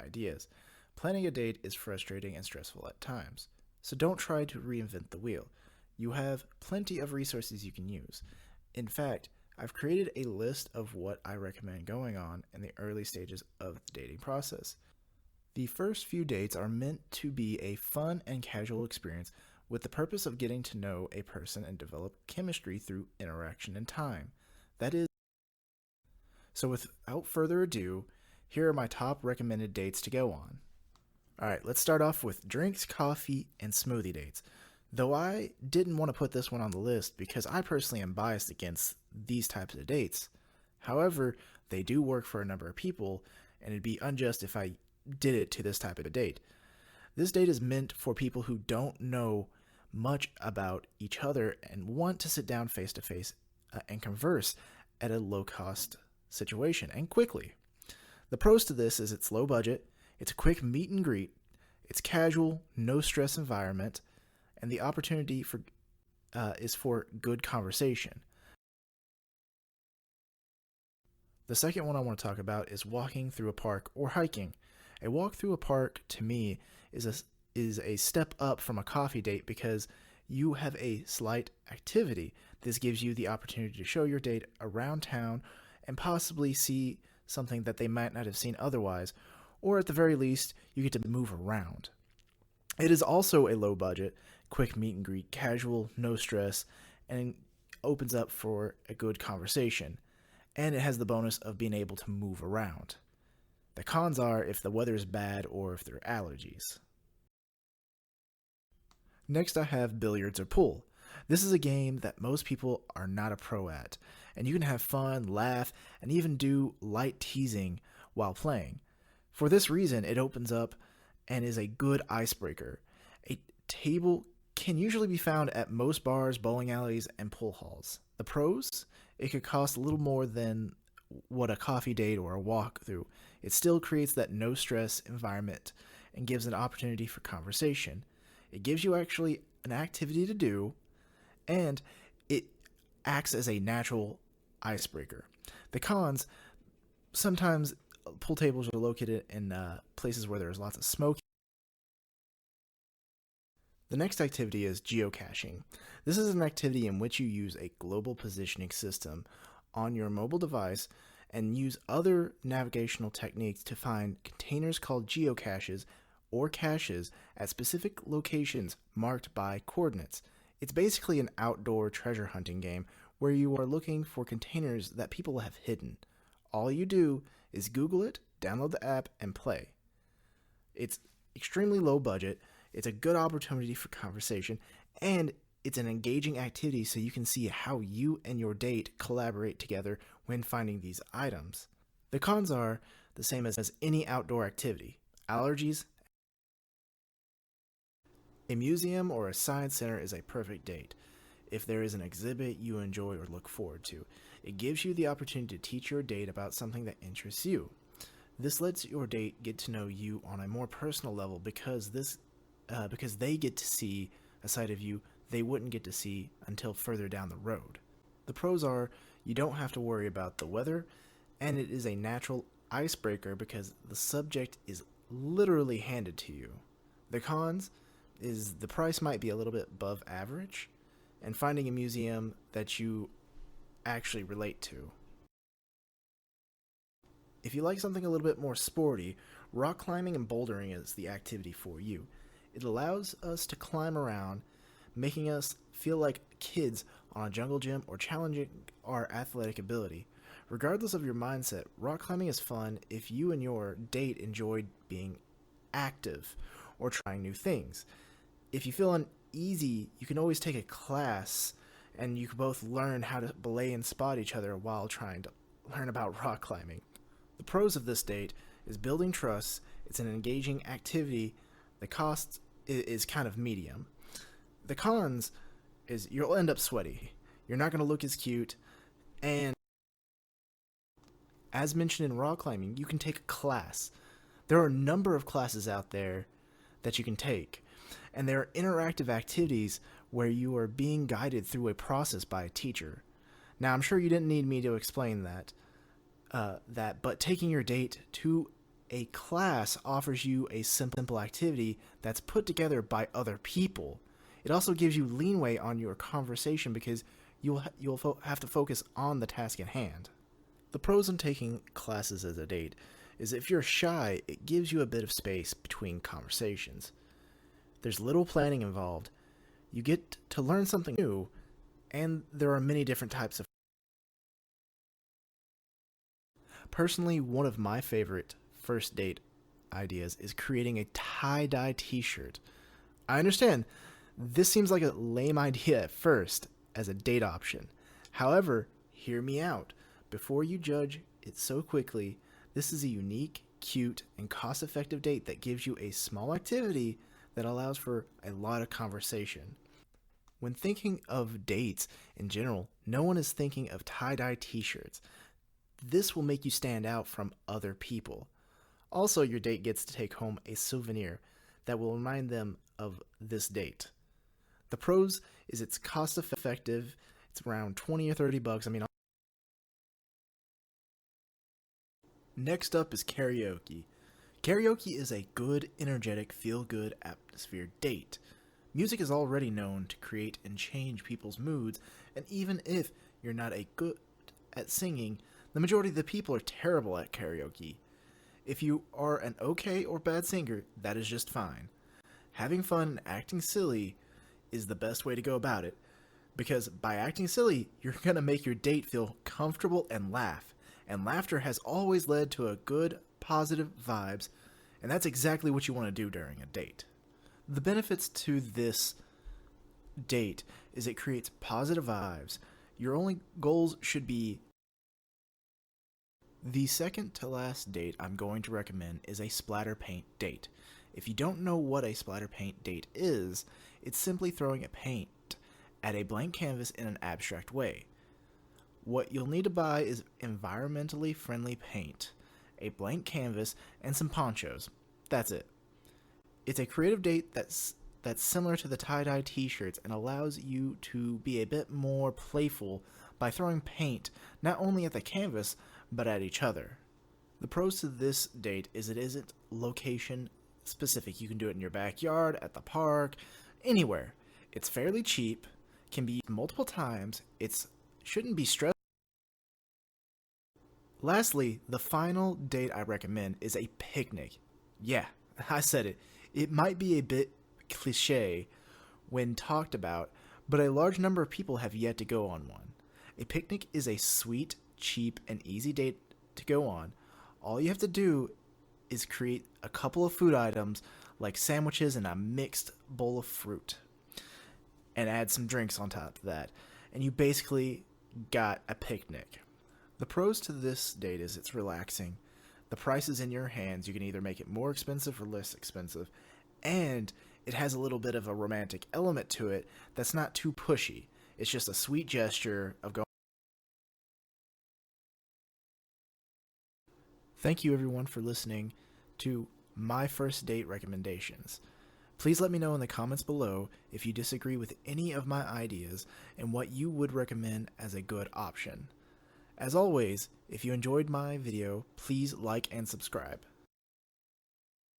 ideas. Planning a date is frustrating and stressful at times, so don't try to reinvent the wheel. You have plenty of resources you can use. In fact, I've created a list of what I recommend going on in the early stages of the dating process. The first few dates are meant to be a fun and casual experience with the purpose of getting to know a person and develop chemistry through interaction and time. That is, so without further ado, here are my top recommended dates to go on. Alright, let's start off with drinks, coffee, and smoothie dates. Though I didn't want to put this one on the list because I personally am biased against these types of dates. However, they do work for a number of people, and it'd be unjust if I did it to this type of a date. This date is meant for people who don't know much about each other and want to sit down face to face and converse at a low cost situation and quickly. The pros to this is it's low budget, it's a quick meet and greet, it's casual, no stress environment, and the opportunity is for good conversation. The second one I want to talk about is walking through a park or hiking. A walk through a park to me is a step up from a coffee date because you have a slight activity. This gives you the opportunity to show your date around town and possibly see something that they might not have seen otherwise, or at the very least, you get to move around. It is also a low budget, quick meet and greet, casual, no stress, and opens up for a good conversation. And it has the bonus of being able to move around. The cons are if the weather is bad or if there are allergies. Next I have billiards or pool. This is a game that most people are not a pro at, and you can have fun, laugh, and even do light teasing while playing. For this reason, it opens up and is a good icebreaker. A table can usually be found at most bars, bowling alleys, and pool halls. The pros? It could cost a little more than what a coffee date or a walk through. It still creates that no stress environment and gives an opportunity for conversation. It gives you actually an activity to do, and it acts as a natural icebreaker. The cons, sometimes pool tables are located in places where there's lots of smoke. The next activity is geocaching. This is an activity in which you use a global positioning system on your mobile device and use other navigational techniques to find containers called geocaches or caches at specific locations marked by coordinates. It's basically an outdoor treasure hunting game where you are looking for containers that people have hidden. All you do is Google it, download the app, and play. It's extremely low budget, it's a good opportunity for conversation, and it's an engaging activity so you can see how you and your date collaborate together when finding these items. The cons are the same as any outdoor activity: allergies. A museum or a science center is a perfect date. If there is an exhibit you enjoy or look forward to, it gives you the opportunity to teach your date about something that interests you. This lets your date get to know you on a more personal level because they get to see a side of you they wouldn't get to see until further down the road. The pros are you don't have to worry about the weather, and it is a natural icebreaker because the subject is literally handed to you. The cons is the price might be a little bit above average, and finding a museum that you actually relate to. If you like something a little bit more sporty, rock climbing and bouldering is the activity for you. It allows us to climb around, making us feel like kids on a jungle gym or challenging our athletic ability. Regardless of your mindset, rock climbing is fun if you and your date enjoy being active or trying new things. If you feel uneasy, you can always take a class and you can both learn how to belay and spot each other while trying to learn about rock climbing. The pros of this date is building trust. It's an engaging activity. The cost is kind of medium. The cons is you'll end up sweaty. You're not going to look as cute. And as mentioned in rock climbing, you can take a class. There are a number of classes out there that you can take. And there are interactive activities where you are being guided through a process by a teacher. Now, I'm sure you didn't need me to explain that, but taking your date to A class offers you a simple activity that's put together by other people. It also gives you leeway on your conversation because you'll have to focus on the task at hand. The pros in taking classes as a date is if you're shy, it gives you a bit of space between conversations. There's little planning involved. You get to learn something new, and there are many different types of. Personally, one of my favorite first date ideas is creating a tie-dye t-shirt. I understand this seems like a lame idea at first as a date option. However, hear me out. Before you judge it so quickly, this is a unique, cute, and cost-effective date that gives you a small activity that allows for a lot of conversation. When thinking of dates in general, no one is thinking of tie-dye t-shirts. This will make you stand out from other people. Also, your date gets to take home a souvenir that will remind them of this date. The pros is it's cost effective. It's around 20 or 30 bucks. Next up is karaoke. Karaoke is a good, energetic, feel-good atmosphere date. Music is already known to create and change people's moods, and even if you're not a good at singing, the majority of the people are terrible at karaoke. If you are an okay or bad singer, that is just fine. Having fun and acting silly is the best way to go about it, because by acting silly, you're going to make your date feel comfortable and laugh. And laughter has always led to a good, positive vibes, and that's exactly what you want to do during a date. The benefits to this date is it creates positive vibes. Your only goals should be. The second to last date I'm going to recommend is a splatter paint date. If you don't know what a splatter paint date is, it's simply throwing a paint at a blank canvas in an abstract way. What you'll need to buy is environmentally friendly paint, a blank canvas, and some ponchos. That's it. It's a creative date that's similar to the tie-dye t-shirts and allows you to be a bit more playful by throwing paint not only at the canvas, but at each other. The pros to this date is it isn't location specific. You can do it in your backyard, at the park, anywhere. It's fairly cheap, can be used multiple times, it shouldn't be stressful. Lastly, the final date I recommend is a picnic. Yeah, I said it. It might be a bit cliche when talked about, but a large number of people have yet to go on one. A picnic is a sweet, cheap, and easy date to go on. All you have to do is create a couple of food items like sandwiches and a mixed bowl of fruit and add some drinks on top of that, and you basically got a picnic. The pros to this date is it's relaxing. The price is in your hands. You can either make it more expensive or less expensive, and it has a little bit of a romantic element to it that's not too pushy. It's just a sweet gesture of going. Thank you everyone for listening to my first date recommendations. Please let me know in the comments below if you disagree with any of my ideas and what you would recommend as a good option. As always, if you enjoyed my video, please like and subscribe.